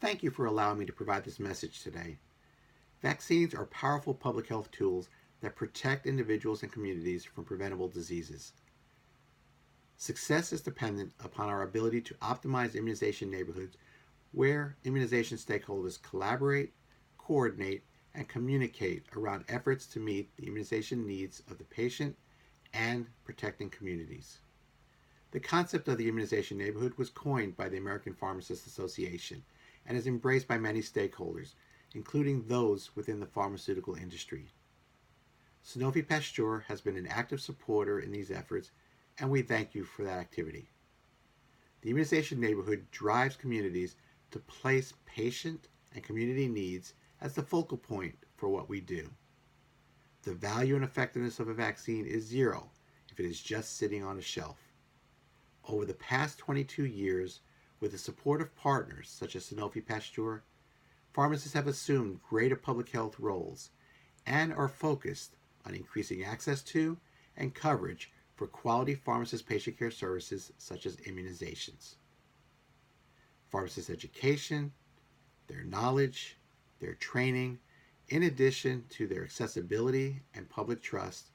Thank you for allowing me to provide this message today. Vaccines are powerful public health tools that protect individuals and communities from preventable diseases. Success is dependent upon our ability to optimize immunization neighborhoods where immunization stakeholders collaborate, coordinate, and communicate around efforts to meet the immunization needs of the patient and protecting communities. The concept of the immunization neighborhood was coined by the American Pharmacists Association and is embraced by many stakeholders, including those within the pharmaceutical industry. Sanofi Pasteur has been an active supporter in these efforts, and we thank you for that activity. The immunization neighborhood drives communities to place patient and community needs as the focal point for what we do. The value and effectiveness of a vaccine is zero if it is just sitting on a shelf. Over the past 22 years, with the support of partners such as Sanofi Pasteur, pharmacists have assumed greater public health roles and are focused on increasing access to and coverage for quality pharmacist patient care services such as immunizations. Pharmacist education, their knowledge, their training, in addition to their accessibility and public trust,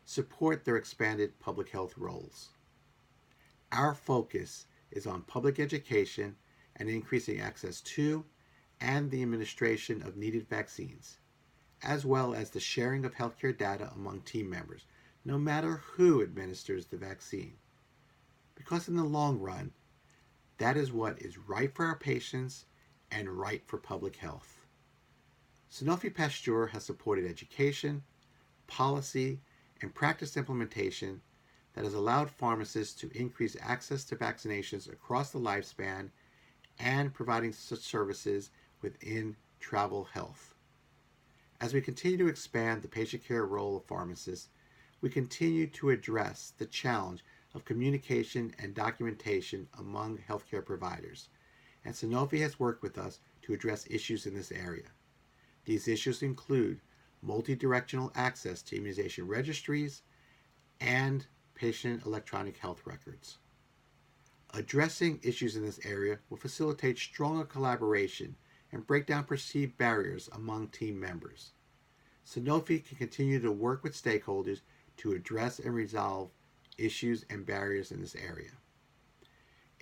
support their expanded public health roles. Our focus is on public education and increasing access to and the administration of needed vaccines, as well as the sharing of healthcare data among team members, no matter who administers the vaccine. Because in the long run, that is what is right for our patients and right for public health. Sanofi Pasteur has supported education, policy, and practice implementation that has allowed pharmacists to increase access to vaccinations across the lifespan and providing such services within travel health. As we continue to expand the patient care role of pharmacists, we continue to address the challenge of communication and documentation among healthcare providers, and Sanofi has worked with us to address issues in this area. These issues include multi-directional access to immunization registries and patient electronic health records. Addressing issues in this area will facilitate stronger collaboration and break down perceived barriers among team members. Sanofi can continue to work with stakeholders to address and resolve issues and barriers in this area.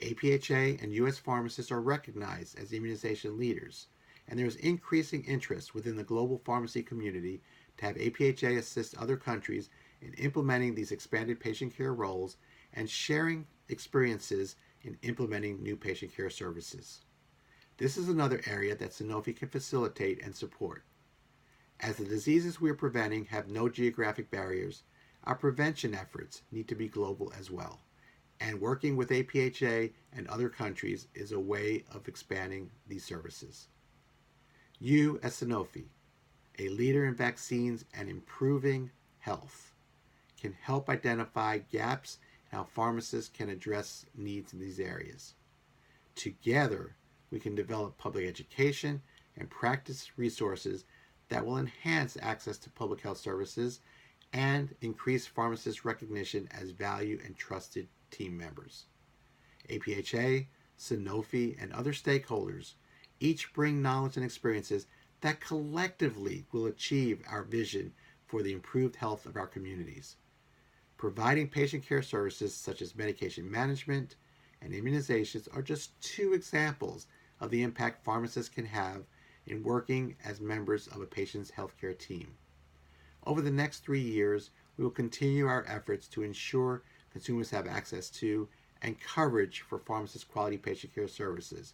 APHA and U.S. pharmacists are recognized as immunization leaders, and there is increasing interest within the global pharmacy community to have APHA assist other countries in implementing these expanded patient care roles and sharing experiences in implementing new patient care services. This is another area that Sanofi can facilitate and support. As the diseases we are preventing have no geographic barriers, our prevention efforts need to be global as well, and working with APHA and other countries is a way of expanding these services. You, as Sanofi, a leader in vaccines and improving health, can help identify gaps in how pharmacists can address needs in these areas. Together, we can develop public education and practice resources that will enhance access to public health services and increase pharmacists' recognition as valued and trusted team members. APHA, Sanofi, and other stakeholders each bring knowledge and experiences that collectively will achieve our vision for the improved health of our communities. Providing patient care services such as medication management and immunizations are just two examples of the impact pharmacists can have in working as members of a patient's healthcare team. Over the next 3 years, we will continue our efforts to ensure consumers have access to and coverage for pharmacist quality patient care services,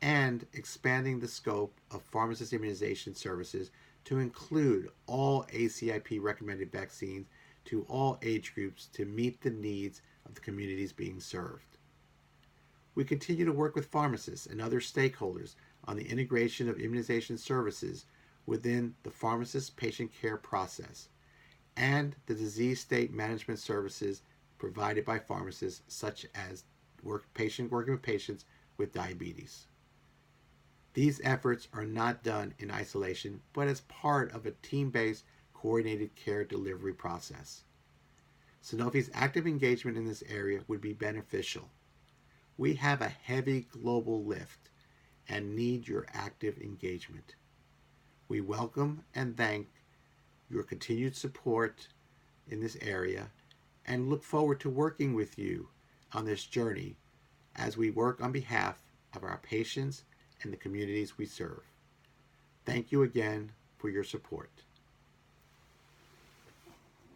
and expanding the scope of pharmacist immunization services to include all ACIP recommended vaccines to all age groups to meet the needs of the communities being served. We continue to work with pharmacists and other stakeholders on the integration of immunization services within the pharmacist patient care process and the disease state management services provided by pharmacists, such as working with patients with diabetes. These efforts are not done in isolation, but as part of a team-based coordinated care delivery process. Sanofi's active engagement in this area would be beneficial. We have a heavy global lift, and need your active engagement. We welcome and thank your continued support in this area and look forward to working with you on this journey as we work on behalf of our patients and the communities we serve. Thank you again for your support.